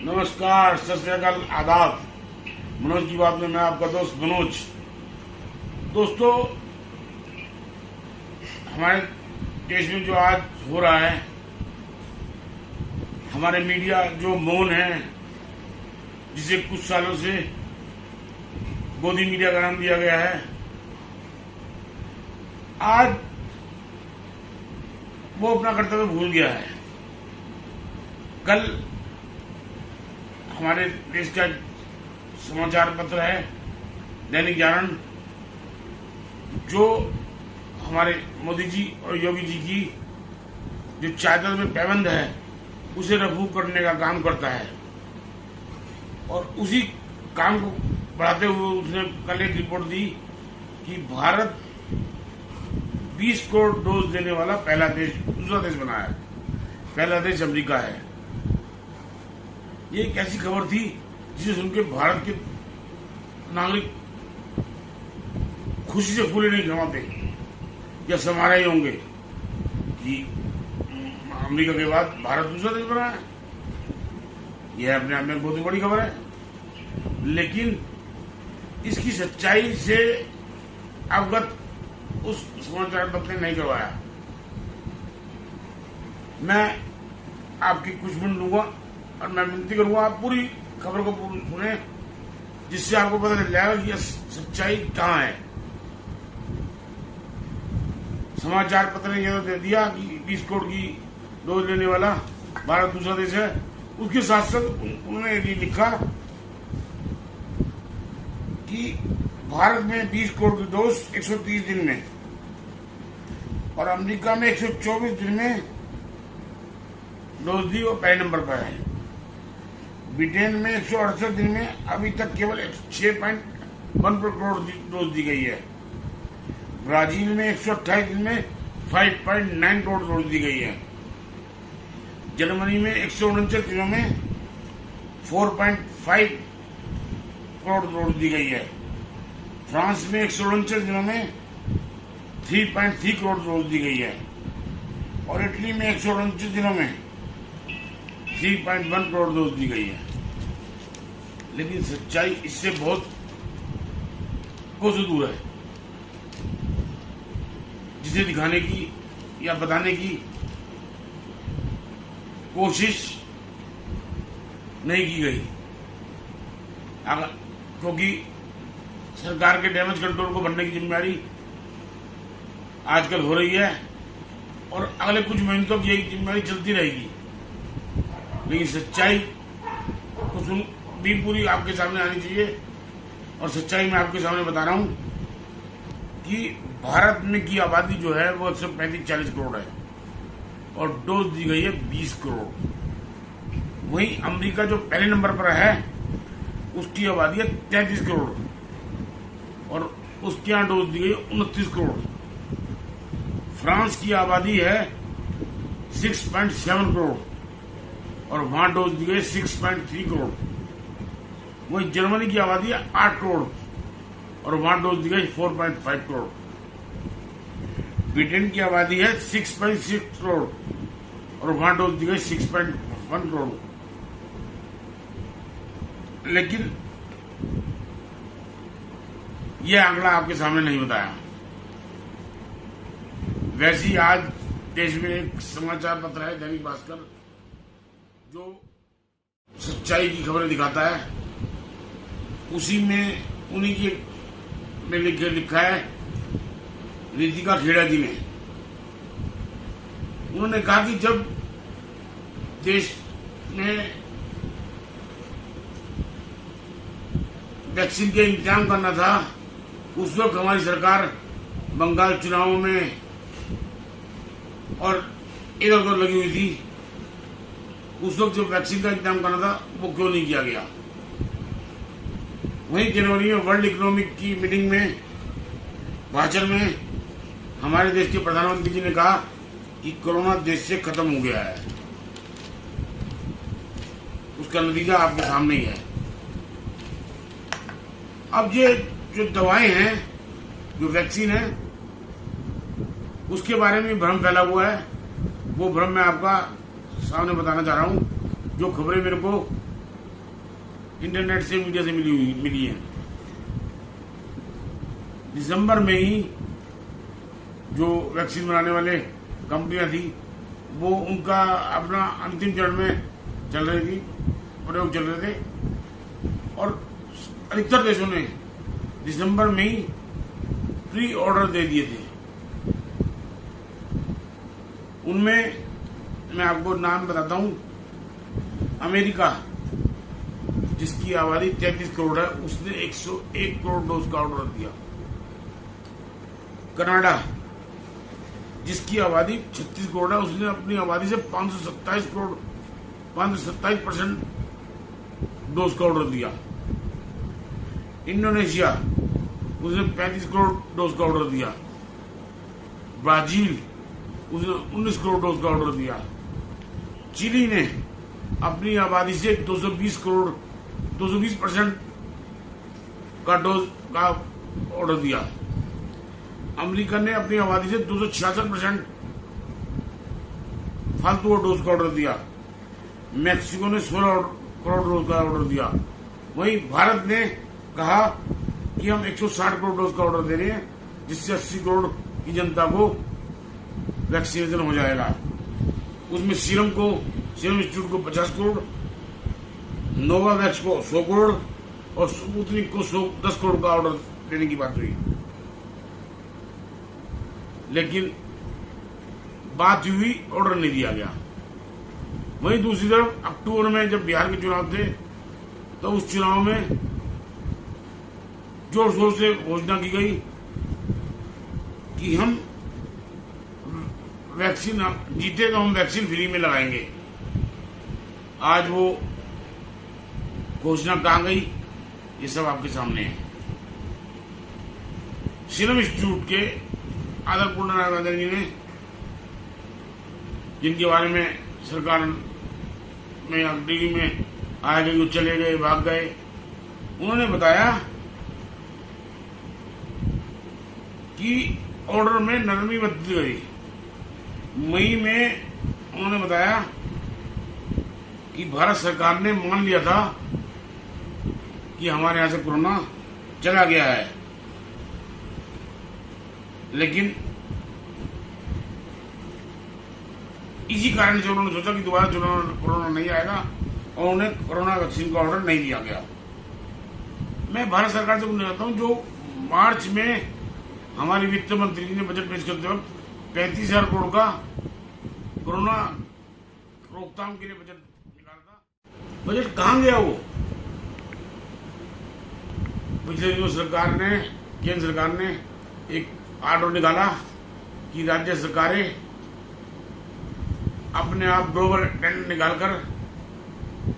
नमस्कार, सत श्री अकाल, आदाब। मनोज की बात में मैं आपका दोस्त मनोज। दोस्तों, हमारे देश में जो आज हो रहा है, हमारे मीडिया जो मौन है, जिसे कुछ सालों से गोदी मीडिया का नाम दिया गया है, आज वो अपना कर्तव्य भूल गया है। कल हमारे देश का समाचार पत्र है दैनिक जागरण, जो हमारे मोदी जी और योगी जी की जो चादर में पैबंद है उसे रफू करने का काम करता है, और उसी काम को बढ़ाते हुए उसने कल एक रिपोर्ट दी कि भारत 20 करोड़ डोज देने वाला पहला देश, दूसरा देश बना है। पहला देश अमेरिका है। ये एक ऐसी खबर थी जिसे सुन के भारत के नागरिक खुशी से फूले नहीं समाते या समारे ही होंगे कि अमेरिका के बाद भारत दूसरा देश बना है। यह अपने आप में बहुत ही बड़ी खबर है, लेकिन इसकी सच्चाई से अवगत उस समाचार पत्र ने नहीं करवाया। मैं आपकी कुछ मिनट लूंगा और मैं विनती करूंगा आप पूरी खबर को पूरी सुने, जिससे आपको पता चल जाएगा कि सच्चाई कहां है। समाचार पत्र ने यह तो दे दिया कि 20 करोड़ की डोज लेने वाला भारत दूसरा देश है। उसके साथ साथ उन्होंने ये लिखा कि भारत में 20 करोड़ की डोज 130 दिन में, और अमेरिका में 124 दिन में डोज दी, वो पहले नंबर पर है। ब्रिटेन में 168 दिन में अभी तक केवल 6.1 करोड़ डोज दी गई है। ब्राजील में 128 दिन में 5.9 करोड़ डोज दी गई है। जर्मनी में 149 दिनों में 4.5 करोड़ डोज दी गई है। फ्रांस में 149 दिनों में 3.3 करोड़ डोज दी गई है, और इटली में 149 दिनों में 3.1 करोड़ डोज दी गई है। लेकिन सच्चाई इससे बहुत दूर है, जिसे दिखाने की या बताने की कोशिश नहीं की गई, क्योंकि सरकार के डैमेज कंट्रोल को भरने की जिम्मेदारी आजकल हो रही है, और अगले कुछ महीनों तक यही जिम्मेदारी चलती रहेगी। लेकिन सच्चाई तो भी पूरी आपके सामने आनी चाहिए, और सच्चाई मैं आपके सामने बता रहा हूं कि भारत में की आबादी जो है वो 135-40 करोड़ है, और डोज दी गई है 20 करोड़। वहीं अमेरिका जो पहले नंबर पर है उसकी आबादी है 33 करोड़, और उसके यहाँ डोज दी गई है 29 करोड़। फ्रांस की आबादी है 6.7 करोड़, और वहां डोज दी गई 6.3 करोड़। वहीं जर्मनी की आबादी है 8 करोड़, और वहां डोज दी गई 4.5 करोड़। ब्रिटेन की आबादी है 6.6 करोड़, और वहां डोज दी गई 6.1 करोड़। लेकिन यह आंकड़ा आपके सामने नहीं बताया। वैसे ही आज देश में एक समाचार पत्र है दैनिक भास्कर, जो सच्चाई की खबरें दिखाता है। उसी में उन्हीं की में लिखा है रितिका खेड़ा जी ने। उन्होंने कहा कि जब देश में वैक्सीन के इंतजाम करना था, उस वक्त हमारी सरकार बंगाल चुनावों में और इधर उधर लगी हुई थी। उस वक्त जब वैक्सीन का इंतजाम करना था वो क्यों नहीं किया गया। वहीं जनवरी में वर्ल्ड इकोनॉमिक की मीटिंग में भाषण में हमारे देश के प्रधानमंत्री जी ने कहा कि कोरोना देश से खत्म हो गया है। उसका नतीजा आपके सामने ही है। अब ये जो दवाएं हैं, जो वैक्सीन है, उसके बारे में भ्रम फैला हुआ है। वो भ्रम मैं आपका सामने बताना चाह रहा हूं। जो खबरें मेरे को इंटरनेट से, मीडिया से मिली है। दिसंबर में ही जो वैक्सीन बनाने वाले कंपनियां थी वो उनका अपना अंतिम चरण में चल रही थी, प्रयोग चल रहे थे, और अधिकतर देशों ने दिसंबर में ही प्री ऑर्डर दे दिए थे। उनमें मैं आपको नाम बताता हूं। अमेरिका, जिसकी आबादी 33 करोड़ है, उसने 101 करोड़ डोज का ऑर्डर दिया। कनाडा, जिसकी आबादी 36 करोड़ है, उसने अपनी आबादी से 527% डोज का ऑर्डर दिया। इंडोनेशिया, उसने 35 करोड़ डोज का ऑर्डर दिया। ब्राजील, उसने 19 करोड़ डोज का ऑर्डर दिया। चिली ने अपनी आबादी से 220% का डोज का ऑर्डर दिया। अमेरिका ने अपनी आबादी से 266% फालतू डोज का ऑर्डर दिया। मैक्सिको ने 16 करोड़ डोज का ऑर्डर दिया। वहीं भारत ने कहा कि हम 160 करोड़ डोज का ऑर्डर दे रहे हैं, जिससे 80 करोड़ की जनता को वैक्सीनेशन हो जाएगा। उसमें सीरम इंस्टीट्यूट को 50 करोड़, नोवावैक्स को 100 करोड़ और स्पुतनिक को 10 करोड़ का ऑर्डर देने की बात हुई। लेकिन बात हुई, ऑर्डर नहीं दिया गया। वहीं दूसरी तरफ अक्टूबर में जब बिहार के चुनाव थे तो उस चुनाव में जोर शोर से घोषणा की गई कि हम वैक्सीन जीते तो हम वैक्सीन फ्री में लगाएंगे। आज वो घोषणा कहाँ गई, ये सब आपके सामने है। सीरम इंस्टीट्यूट के आदरपूर्ण नारायण जी ने, जिनके बारे में सरकार में टीवी में आए गए, चले गए, भाग गए, उन्होंने बताया कि ऑर्डर में नरमी बरती गई। मई में उन्होंने बताया कि भारत सरकार ने मान लिया था कि हमारे यहां से कोरोना चला गया है, लेकिन इसी कारण से उन्होंने सोचा कि दोबारा कोरोना नहीं आएगा और उन्हें कोरोना वैक्सीन का ऑर्डर नहीं दिया गया। मैं भारत सरकार से पूछना चाहता हूं, जो मार्च में हमारी वित्त मंत्री जी ने बजट पेश करते वक्त 35,000 करोड़ का कोरोना रोकथाम के लिए बजट निकाला था, बजट कहां गया वो? पिछले दिनों केंद्र सरकार ने एक आर्डर निकाला कि राज्य सरकारें अपने आप ग्लोबल टेंडर निकालकर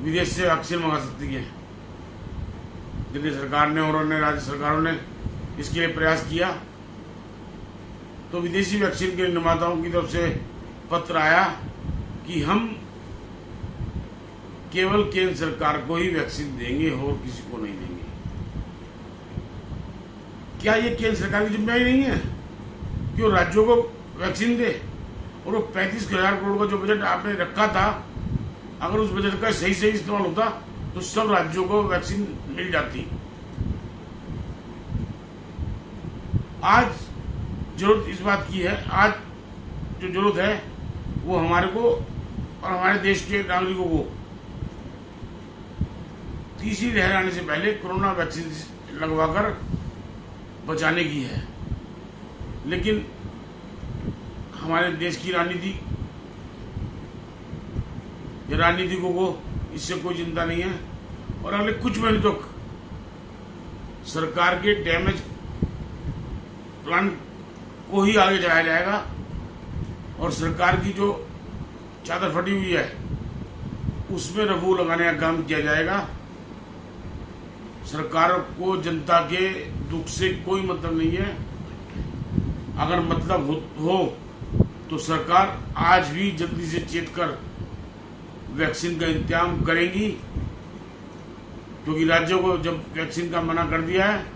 विदेश से वैक्सीन मंगा सकती है। दिल्ली सरकार ने और अन्य राज्य सरकारों ने इसके लिए प्रयास किया तो विदेशी वैक्सीन के निर्माताओं की तरफ से पत्र आया कि हम केवल केंद्र सरकार को ही वैक्सीन देंगे और किसी को नहीं देंगे। क्या ये केंद्र सरकार की जिम्मेदारी नहीं है कि वो राज्यों को वैक्सीन दे? और वो 35,000 करोड़ का जो बजट आपने रखा था, अगर उस बजट का सही इस्तेमाल होता तो सब राज्यों को वैक्सीन मिल जाती। आज जरूरत इस बात की है, आज जो जरूरत है वो हमारे को और हमारे देश के नागरिकों को तीसरी लहर आने से पहले कोरोना वैक्सीन लगवाकर बचाने की है। लेकिन हमारे देश की राजनीतिकों को इससे कोई चिंता नहीं है और अगले कुछ महीने तक सरकार के डैमेज प्लान को ही आगे चलाया जाएगा और सरकार की जो चादर फटी हुई है उसमें रफू लगाने का काम किया जाएगा। सरकार को जनता के दुख से कोई मतलब नहीं है। अगर मतलब हो तो सरकार आज भी जल्दी से चेत कर वैक्सीन का इंतजाम करेगी, क्योंकि राज्यों को जब वैक्सीन का मना कर दिया है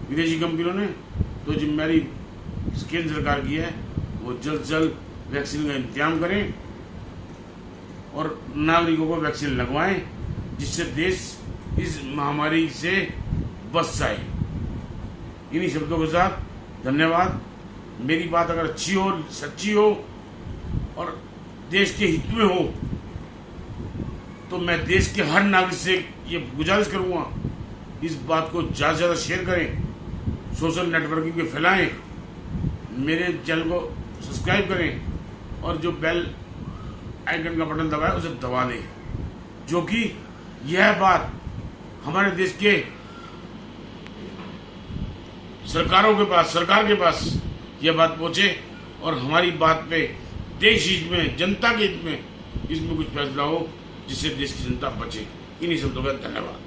विदेशी कंपनियों ने, तो जिम्मेदारी केंद्र सरकार की है। वो जल्द से जल्द वैक्सीन का इंतजाम करें और नागरिकों को वैक्सीन लगवाएं, जिससे देश इस महामारी से बच जाए। इन्हीं शब्दों के साथ धन्यवाद। मेरी बात अगर अच्छी हो, सच्ची हो और देश के हित में हो तो मैं देश के हर नागरिक से ये गुजारिश करूंगा, इस बात को ज़्यादा से ज़्यादा शेयर करें, सोशल नेटवर्किंग पे फैलाएं, मेरे चैनल को सब्सक्राइब करें और जो बेल आइकन का बटन दबाए उसे दबा दें, जो कि यह बात हमारे देश के सरकार के पास यह बात पहुंचे और हमारी बात पे देश हित में, जनता के हित में इसमें कुछ फैसला हो जिससे देश की जनता बचे। इन्हीं शब्दों का धन्यवाद।